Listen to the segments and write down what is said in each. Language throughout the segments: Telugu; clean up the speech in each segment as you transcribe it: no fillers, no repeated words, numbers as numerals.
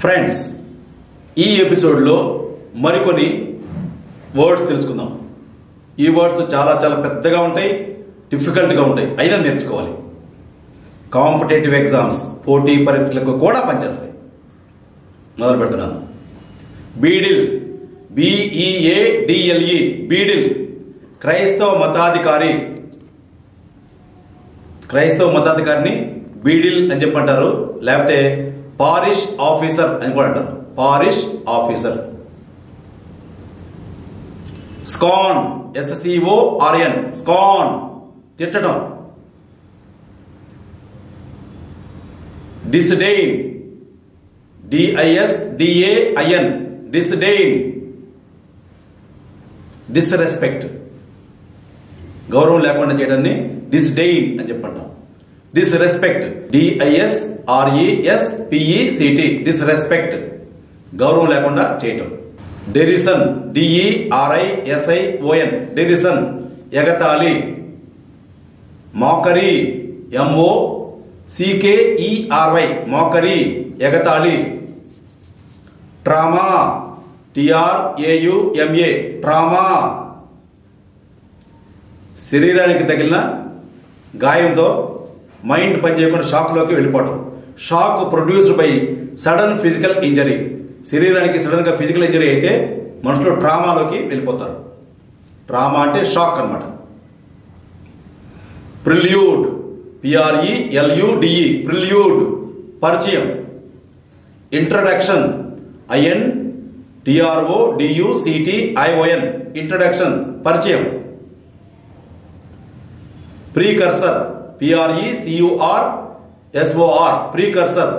ఫ్రెండ్స్, ఈ ఎపిసోడ్లో మరికొన్ని వర్డ్స్ తెలుసుకుందాం. ఈ వర్డ్స్ చాలా చాలా పెద్దగా ఉంటాయి, డిఫికల్ట్గా ఉంటాయి, అయినా నేర్చుకోవాలి. కాంపిటేటివ్ ఎగ్జామ్స్, పోటీ పరీక్షలకు కూడా పనిచేస్తాయి. మొదలు పెడుతున్నాను. బీడిల్, BEADLE, బీడిల్ క్రైస్తవ మతాధికారిని బీడిల్ అని చెప్పంటారు, లేకపోతే పారిష్ ఆఫీసర్ అని కూడా అంటారు. Perish officer. Scan, SCORN, scan తిట్టడం. డిస్డెయిన్, DISDAIN, డిస్డెయిన్. డిస్రెస్పెక్ట్, గౌరవం లేకుండా చేయడాన్ని డిస్డెయిన్ అని చెప్పంటాం. డిస్రెస్పెక్ట్, DISRESPECT, డిస్రెస్పెక్ట్, గౌరవం లేకుండా చేయటం. డెరిసన్, DERISION, డెరిసన్, ఎగతాళి. మాకరీ, MOCKERY, మాకరీ, ఎగతాళి. Trauma, TRAUMA, trauma. శరీరానికి తగిలిన గాయంతో మైండ్ పనిచేయకుండా షాక్లోకి వెళ్ళిపోవటం. Shock produced by sudden physical injury. శరీరానికి సడన్గా ఫిజికల్ ఇంజరీ అయితే మనుషులు ట్రామాలోకి వెళ్ళిపోతారు. ట్రామా అంటే షాక్ అన్నమాట. ప్రిల్యూడ్, PRELUDE, ప్రిల్యూడ్, పరిచయం. ఇంట్రడక్షన్, INTRODUCTION, ఇంట్రడక్షన్, పరిచయం. ప్రీకర్సర్, PRECURSOR, ప్రీకర్సర్,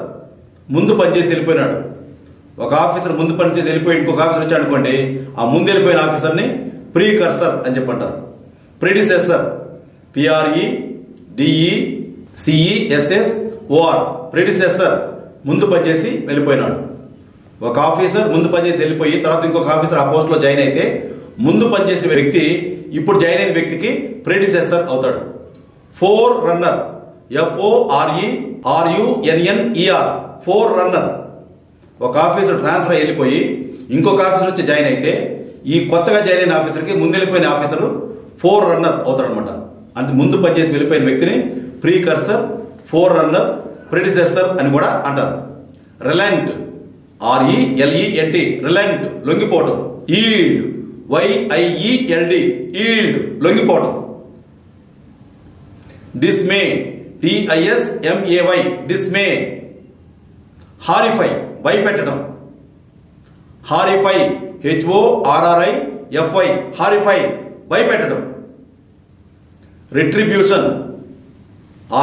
ముందు పనిచేసి వెళ్ళిపోయినాడు. ఒక ఆఫీసర్ ముందు పనిచేసి వెళ్ళిపోయి ఇంకొక ఆఫీసర్ వచ్చాడు అనుకోండి, ఆ ముందు వెళ్ళిపోయిన ఆఫీసర్ని ప్రీకర్సర్ అని చెప్పంటారు. ప్రిడిసెసర్, PREDECESSOR, ప్రిడిసెసర్, ముందు పనిచేసి వెళ్ళిపోయినాడు. ఒక ఆఫీసర్ ముందు పనిచేసి వెళ్ళిపోయి తర్వాత ఇంకొక ఆఫీసర్ ఆ పోస్ట్లో జాయిన్ అయితే ముందు పనిచేసిన వ్యక్తి ఇప్పుడు జాయిన్ అయిన వ్యక్తికి ప్రిడిసెసర్ అవుతాడు. Four runner, FORERUNNER, four runner. ఒక ఆఫీసర్ ట్రాన్స్ఫర్ వెళ్ళిపోయి ఇంకొక ఆఫీసర్ వచ్చి జాయిన్ అయితే ఈ కొత్తగా జాయిన్ అయిన ఆఫీసర్కి ముందు వెళ్ళిపోయిన ఆఫీసర్ ఫోర్ రన్నర్ అవుతాడు అనమాట. అంటే ముందు పనిచేసి వెళ్ళిపోయిన వ్యక్తిని ప్రీకర్సర్, ఫోర్ రన్నర్, ప్రిడిసెసర్ అని కూడా అంటారు. రిలెంట్, RELENT, రిలెంట్, లొంగిపోవటం. ఈల్డ్, YIELD, ఈల్డ్, లొంగిపోవటం. డిస్మే, DISMAY, డిస్మే, హారిఫై, భయపెట్టడం. హారిఫై, HORRIFY, హారిఫై, భయపెట్టడం. రిట్రిబ్యూషన్,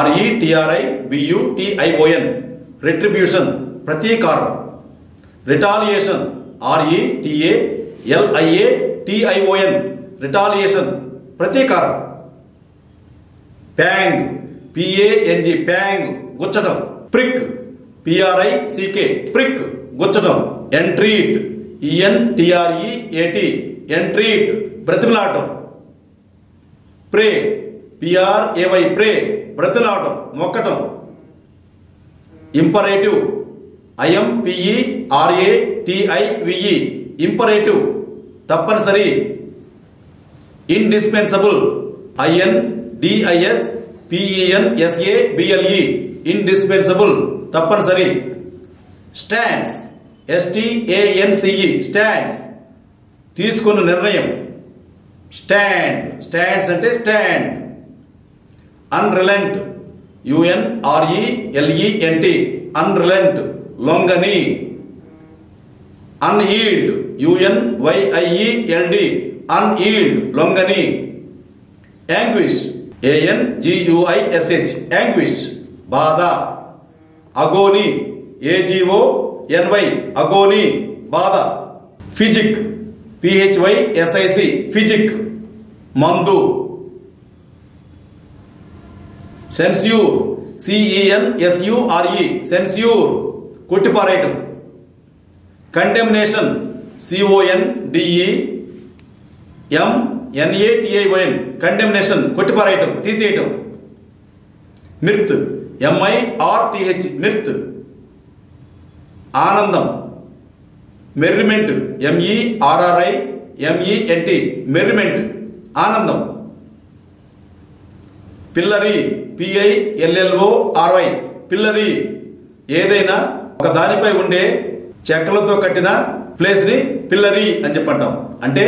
RETRIBUTION, రిట్రిబ్యూషన్, ప్రతీకారం. రిటాలియేషన్, RETALIATION, రిటాలియేషన్, ప్రతీకారం. ప్యాంగ్, PANG, ప్యాంగ్, గుచ్చడం. ప్రిక్, PRICK, ప్రిక్, గుచ్చడం. ఎంట్రీట్, ENTREAT, ఎంట్రీట్, బ్రతిమలాడటం. ప్రే, PRAY, ప్రే, బ్రతిమలాడటం, మొక్కటం. ఇంపరేటివ్, IMPERATIVE, ఇంపరేటివ్, తప్పనిసరి. ఇండిస్పెన్సబుల్, INDISPENSABLE, ఇండిస్పెన్సబుల్, తప్పనిసరి. స్టాండ్స్, STANCE, స్టాండ్స్, తీసుకున్న నిర్ణయం. స్టాండ్, స్టాండ్స్ అంటే స్టాండ్. అన్రిలెంట్, UNRELENT, అన్రిలెంట్, లొంగని. Unyield, UNYIELD, అన్ఈల్డ్, లొంగని. Anguish, ANGUISH, anguish, బాధ. అగోని, AGONY, అగోని, బాధ. ఫిజిక్, PHYSIC, ఫిజిక్, మందు. సెన్స్యూర్, CENSURE, సెన్స్యూర్, కొట్టిపారేయటం. కండెమ్నేషన్, CONDEMNATION, కండెమ్నేషన్, కొట్టిపారేయటం, తీసేయటం. Mirth, MIRTH, mirth. ఆనందం. మెర్రిమెంట్, MERRIMENT, మెర్రిమెంట్, ఆనందం. పిల్లరీ, PILLORY, పిల్లరీ, ఏదైనా ఒక దానిపై ఉండే చెక్కలతో కట్టిన ప్లేస్ ని పిల్లరీ అని చెప్పంటాం. అంటే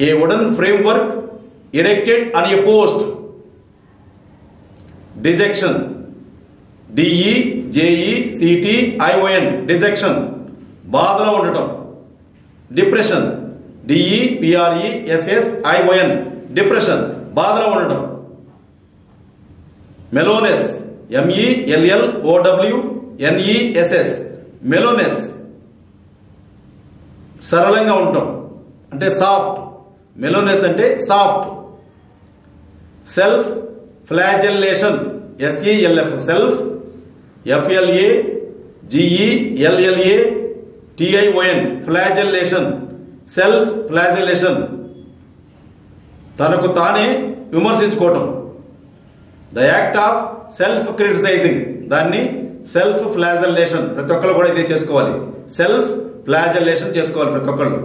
ఏ wooden frame work erected on a post. Dejection, DEJECTION, dejection, బాధలో ఉండటం. డిప్రెషన్, DEPRESSION, డిప్రెషన్, బాధలో ఉండటం. మెలోనెస్, MELLOWNESS, మెలోనెస్, సరళంగా ఉండటం అంటే సాఫ్ట్. మెలోనెస్ అంటే soft. Self flagellation, SELF, self, FLAGELLATION, flagellation, self flagellation, తనకు తానే విమర్శించుకోవటం. The act of self criticising, దాన్ని సెల్ఫ్ ఫ్లాజెల్లేషన్. ప్రతి ఒక్కళ్ళు కూడా ఇదే చేసుకోవాలి, సెల్ఫ్ ఫ్లాజెల్లేషన్ చేసుకోవాలి ప్రతి ఒక్కళ్ళు.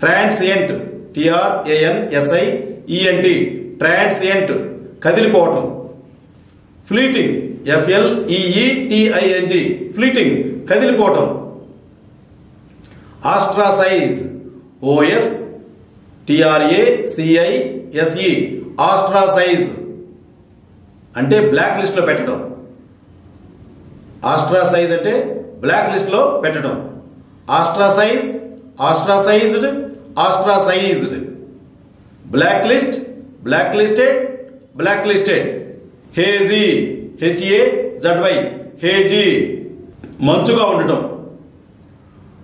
ట్రాన్సియంట్, TRANSIENT, ట్రాన్సియంట్, కదిలిపోవటం. ఫ్లీటింగ్, FLEETING, ఫ్లీటింగ్, కదిలిపోవటం. ఆస్ట్రాసైజ్, OSTRACISE, ఆస్ట్రాసైజ్ అంటే బ్లాక్ లిస్ట్ లో పెట్టడం. ఆస్ట్రాసైజ్ అంటే బ్లాక్ లిస్ట్ లో పెట్టడం. Ostracise, ostracised, ostracised. Black list, black listed, black listed. Hazy, HAZY, hazy, మంచుగా ఉండటం.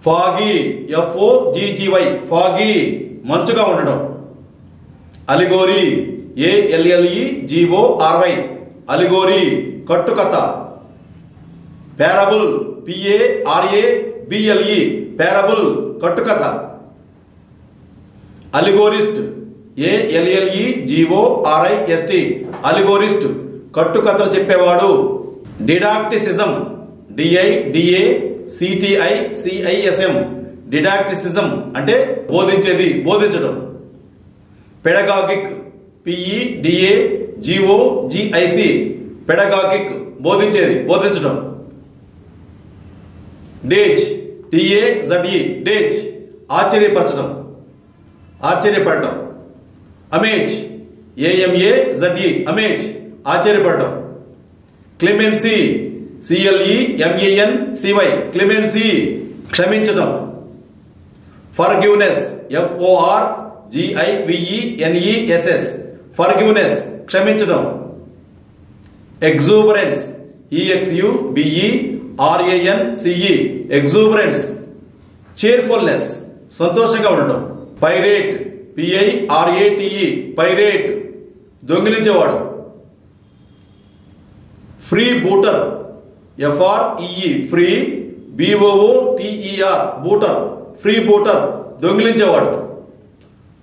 ఫాగీ, FOGGY, ఫాగీ, మంచుగా ఉండటం. అలిగోరీ, ALLEGORY, అలిగోరీ, కట్టుకథ. పారబుల్, PARABLE, పారబుల్, కట్టుకథ. అలిగోరిస్ట్, ALLEGORIST, అలిగోరిస్ట్, కట్టుకథలు చెప్పేవాడు. డిడాక్టిసిజం, DIDACTICISM, డిడాక్టిసిజం అంటే బోధించేది, బోధించడం. పెడగాగిక్, PEDAGOGIC, పెడగాగిక్, బోధించేది, బోధించడం. డేజ్, TAZE, డేజ్, ఆశ్చర్యపరచడం, ఆశ్చర్యపడటం. అమేజ్, AMAZE, అమేజ్, ఆశ్చర్యపడటం. క్లెమెన్సీ, CLEMENCY, క్లెమెన్సీ, క్షమించటం. ఫర్గివ్నెస్, FORGIVENESS, ఫర్గివ్నెస్, క్షమించటం. ఎగ్జూబరెన్స్, EXUBERANCE, ఎగ్జూబరెన్స్, చేర్ఫుల్నెస్, సంతోషంగా ఉండటం. పైరేట్, PIRATE, పైరేట్, దొంగిలించేవాడు. Freebooter, FREE, free, BOOTER, booter, freebooter, దొంగిలించేవాడు.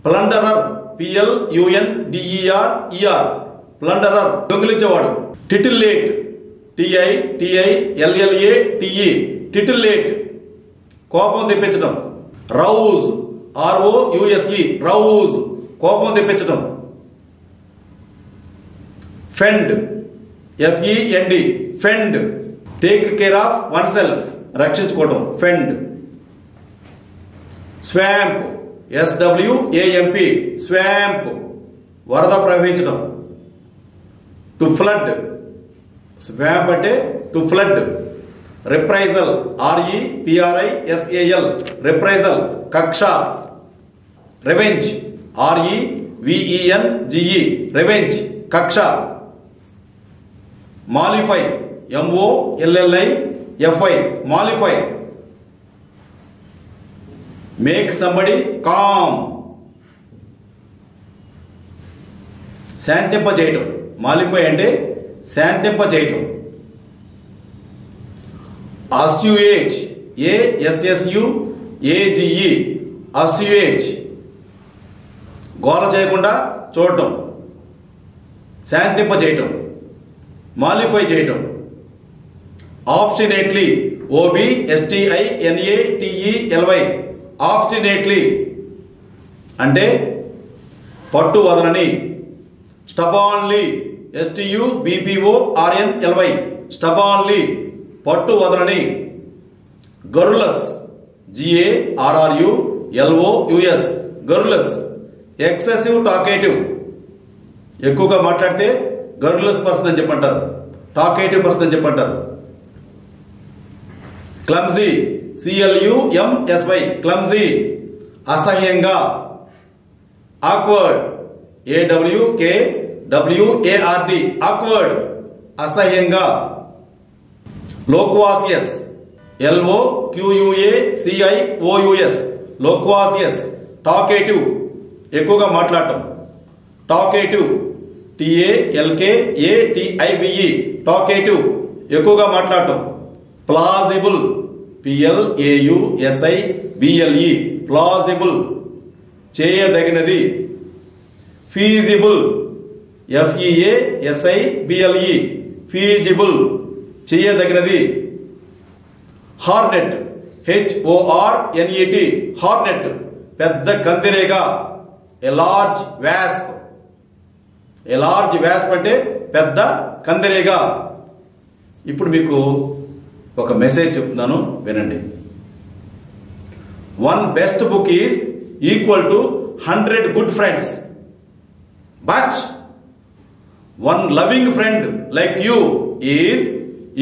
ప్లండరర్, PLUNDERER, ప్లండరర్, దొంగిలించేవాడు. టిటిల్లేట్, TITILLATE, టిటిల్లేట్, కోపం తెప్పించడం. రౌజ్, ROUSE, రౌజ్, కోపం తెప్పించడం. Fend, FEND, fend, take care of oneself, రక్షించుకోవడం, ఫెండ్. స్వాంప్, SWAMP, స్వాంప్, వరద ప్రవహించడం. టు ఫ్లడ్, స్వాంప్ అంటే టు ఫ్లడ్. రిప్రైజల్, REPRISAL, రిప్రైజల్, కక్ష. రెవెంజ్, REVENGE, రెవెంజ్, కక్ష. మాలిఫై, MOLLIFI, మాలిఫై. మేక్ సంబడి కామ్, శాంతింప చేయటం. మాలిఫై అంటే శాంతింప చేయటం. అస్యుయేజ్, ASSUAGE, అస్యుయేజ్, గోల చేయకుండా చూడటం, శాంతింప చేయటం, మాలిఫై చేయటం. ఆబ్స్టినేట్లీ, OBSTINATELY, ఆబ్స్టినేట్లీ అంటే పట్టు వదలని. స్టబాన్లీ, STUBBORNLY, స్టబాన్లీ పట్టు వదలని. గర్రులస్, GARRULOUS, గర్రులస్ ఎక్సెసివ్ టాకేటివ్, ఎక్కువగా మాట్లాడితే గర్రులస్ పర్సన్ అని చెప్పంటారు, టాకేటివ్ పర్సన్ అని చెప్పంటారు. క్లమ్జీ, CLUMSY, క్లమ్జీ అసహ్యంగా. ఆక్వర్డ్, AWKWARD, ఆక్వర్డ్ అసహ్యంగా. లోక్వాసియస్, LOQUACIOUS, లోక్వాసియస్ టాకేటివ్, ఎక్కువగా మాట్లాడటం. టాకేటివ్, TALKATIVE, టాకేటివ్ ఎక్కువగా మాట్లాడటం. ప్లాజిబుల్, PLAUSIBLE, ప్లాజిబుల్ చేయదగినది. ఫీజిబుల్, FEASIBLE, ఫీజిబుల్ చేయదగినది. హార్నెట్, HORNET, హార్నెట్ పెద్ద కందిరేగా. ఎలార్జ్ వ్యాస్ప్, ఎలార్జ్ వ్యాస్ప్ అంటే పెద్ద కందిరేగా. ఇప్పుడు మీకు ఒక మెసేజ్ చెప్తున్నాను, వినండి. 1 best book is equal to 100 good friends, but 1 loving friend like you is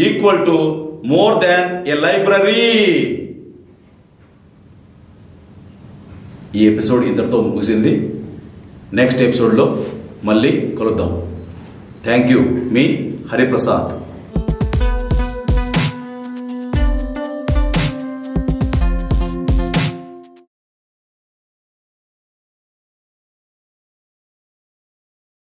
equal to more than a library. ఈ ఎపిసోడ్ ఇంతటితో ముగిసింది. నెక్స్ట్ ఎపిసోడ్లో మళ్ళీ కలుద్దాం. Thank you. మీ హరిప్రసాద్.